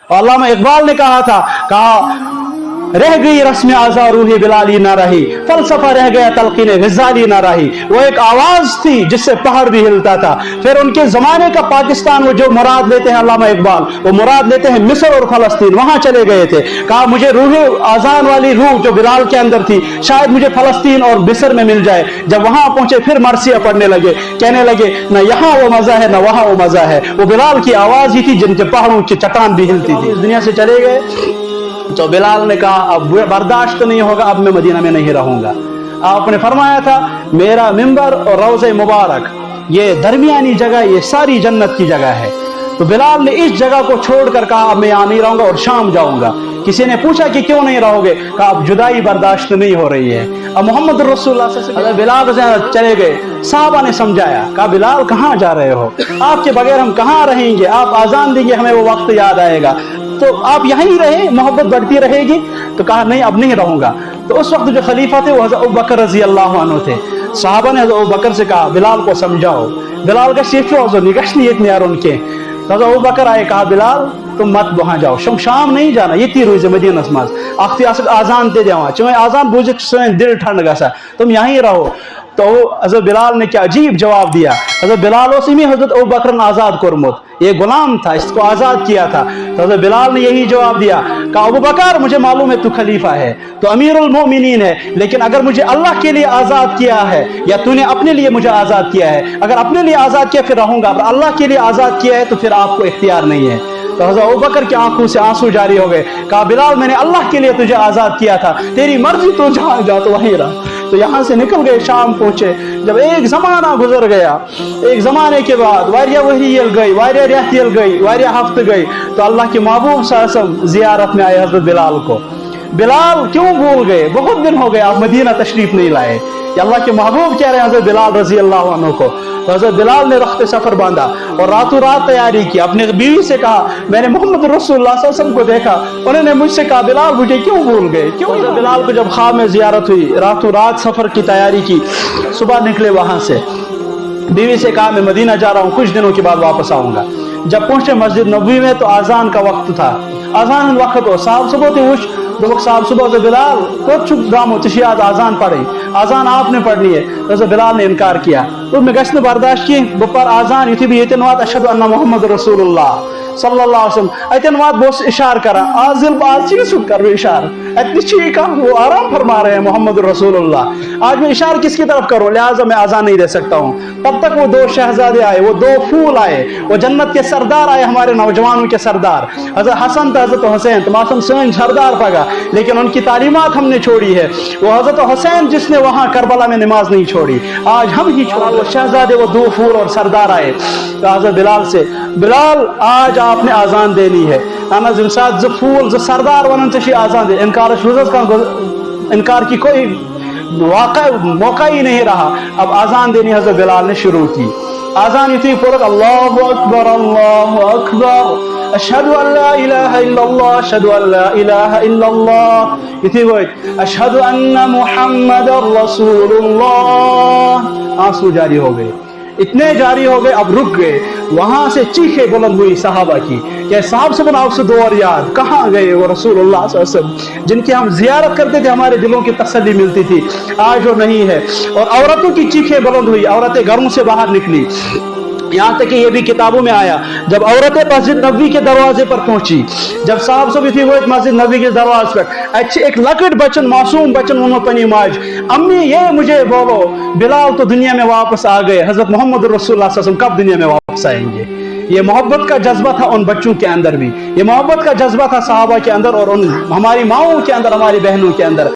अल्लामा इकबाल ने कहा रह गई रस्म आज़ा रूही बिलाली ना रही, फलसफा रह गया तलकीन ग़ज़ाली ना रही। वो एक आवाज थी जिससे पहाड़ भी हिलता था। फिर उनके जमाने का पाकिस्तान, वो जो मुराद लेते हैं अल्लामा इकबाल, वो मुराद लेते हैं मिस्र और फलस्तीन, वहां चले गए थे। कहा मुझे रूह आज़ान वाली रूह जो बिलाल के अंदर थी शायद मुझे फलस्तीन और मिस्र में मिल जाए। जब वहां पहुंचे फिर मरसिया पढ़ने लगे, कहने लगे न यहाँ वो मजा है न वहां वो मजा है। वो बिलाल की आवाज ही थी जिनके पहाड़ों की चट्टान भी हिलती थी। इस दुनिया से चले गए तो बिलाल ने कहा अब बर्दाश्त नहीं होगा, अब मैं मदीना में नहीं रहूंगा। आपने फरमाया था मेरा मिंबर और रोज़े मुबारक ये दरमियानी जगह, ये सारी जन्नत की जगह है। तो बिलाल ने इस जगह को छोड़कर कहा अब मैं यहाँ नहीं रहूंगा और शाम जाऊंगा। किसी ने पूछा कि क्यों नहीं रहोगे? कहा अब जुदाई बर्दाश्त नहीं हो रही है। अब मोहम्मद रसूलुल्लाह सल्लल्लाहु अलैहि वसल्लम बिलाल से चले गए। साहबा ने समझाया, कहा बिलाल कहाँ जा रहे हो? आपके बगैर हम कहाँ रहेंगे? आप आजान देंगे हमें वो वक्त याद आएगा, तो आप यहीं रहे, मोहब्बत बढ़ती रहेगी। तो कहा नहीं अब नहीं रहूंगा। तो उस वक्त जो खलीफा थे वो हज़रत अबू बकर रज़ी अल्लाह अन्हु थे। साहबा ने हज़रत अबू बकर से कहा बिलाल को समझाओ। बिलाल का शेफो जो निगश्त नहीं इतने यार उनके। हज़रत अबू बकर आए, कहा बिलाल तुम मत वहां जाओ, शाम नहीं जाना, ये ती रोज मदीना नमाज आखिरी आजान दे देवा चुमे आजान बुझ दिल ठंड गसा, तुम यहीं रहो। तो हज़रत बिलाल ने क्या अजीब जवाब दिया। हज़रत बिलाल उसी हज़रत अबू बकर ने आज़ाद कुरमुत, ये गुलाम था, इसको आज़ाद किया था। तो हज़रत बिलाल ने यही जवाब दिया, कहा अबू बकर मुझे मालूम है तू खलीफा है, तो अमीरुल मोमिनीन है, लेकिन अगर मुझे अल्लाह के लिए आज़ाद किया है या तूने अपने लिए मुझे आज़ाद किया है, अगर अपने लिए आज़ाद किया फिर रहूंगा, अगर अल्लाह के लिए आज़ाद किया है तो फिर आपको इख्तियार नहीं है। तो हज़रत अबू बकर की आंखों से आंसू जारी हो गए। कहा बिलाल मैंने अल्लाह के लिए तुझे आज़ाद किया था, तेरी मर्जी तू जहाँ जा तो वहीं रहा। तो यहाँ से निकल गए, शाम पहुंचे। जब एक जमाना गुजर गया, एक जमाने के बाद वारिया वही गई, वारिया रहती गई, वारिया हफ्ते गई, तो अल्लाह के महबूब सल्लल्लाहु जियारत में आए हज़रत बिलाल को। बिलाल क्यों भूल गए? बहुत दिन हो गए आप मदीना तशरीफ नहीं लाए। अल्लाह के महबूब कह रहे हैं हज़रत बिलाल रज़ी अल्लाह अन्हु को। तो हज़रत बिलाल ने रख्त सफर बांधा और रातों रात तैयारी की। अपने बीवी से कहा मैंने मोहम्मद रसूलुल्लाह सल्लल्लाहु अलैहि वसल्लम को देखा, उन्होंने मुझसे कहा बिलाल मुझे क्यों भूल गए, क्यों? हज़रत बिलाल को जब ख्वाब में जियारत हुई, रातों रात सफर की तैयारी की, सुबह निकले वहां से। बीवी से कहा मैं मदीना जा रहा हूँ, कुछ दिनों के बाद वापस आऊंगा। जब पहुंचे मस्जिद नबवी में तो आजान का वक्त था। आजान वक्त हो साहब सुबह उठ दोक साहब सुबह से बिलाल कुछ गामो तिशियाद आजान पढ़े, आजान आपने पढ़नी है। तो बिलाल ने इनकार किया। तो मैं गश्त बर्दाश्त की बपर आजान युति भी इतनवात अशहदु अन्ना मोहम्मद रसूलुल्लाह सल्लल्लाहु अलैहि वसल्लम इतनवात बोस इशार करा आजिल बाजी सुन कर इशार इतनी चीका वो आराम फरमा रहे हैं मोहम्मद रसूलुल्लाह। आज मैं इशार किसकी तरफ करूं, लिहाजा मैं आजान नहीं दे सकता हूं। तब तक वो दो शहजादे आए, वो दो फूल आए, वो जन्नत के सरदार आए, हमारे नौजवानों के सरदार हज़रत हसन तो हज़रत हुसैन तो मासूम सैन सरदार पगा, लेकिन उनकी तालीमात हमने छोड़ी है। वो हज़रत हुसैन जिसने वहां करबला में नमाज नहीं छोड़ी, आज हम ही छोड़ा। वो शहजादे वो दो फूल और सरदार आए तो हज़रत बिलाल से, बिलाल आज आपने आजान देनी है। अना जिमसाद जो फूल जो सरदार वन तशी आजान दे, इनकार की कोई मौका ही नहीं रहा। अब आजान देनी हज़रत बिलाल ने शुरू की। आजान इतनी पूरक अल्लाहु अकबर अल्लाहु अकबर अशहदु अल्ला इलाहा इल्लल्लाह अशहदु अल्ला इलाहा इल्लल्लाह इतनी वो अशहदु अन्ना मुहम्मदर रसूलुल्लाह। आंसू जारी हो गए, इतने जारी हो गए अब रुक गए। वहां से चीखें बुलंद हुई सहाबा की, क्या साहब से बना आपसे दो और याद कहाँ गए वो रसूलुल्लाह सल्लल्लाहु अलैहि वसल्लम जिनकी हम जियारत करते थे, हमारे दिलों की तसल्ली मिलती थी, आज वो नहीं है। और औरतों की चीखें बुलंद हुई, औरतें घरों से बाहर निकली। यहाँ तक कि ये भी किताबों में आया, जब औरतें मस्जिद नबवी के दरवाजे पर पहुंची, जब साहब सब थी वो मस्जिद नबवी के दरवाजे पर अच्छे एक लकड़ बचन मासूम बचन उन्होंने पनी माज अम्मी ये मुझे बोलो बिलाल तो दुनिया में वापस आ गए, हजरत मोहम्मद रसूलुल्लाह सल्लल्लाहु अलैहि वसल्लम कब दुनिया में वापस आएंगे। ये मोहब्बत का जज्बा था उन बच्चों के अंदर भी, ये मोहब्बत का जज्बा था सहाबा के अंदर और उन हमारी माओं के अंदर, हमारी बहनों के अंदर।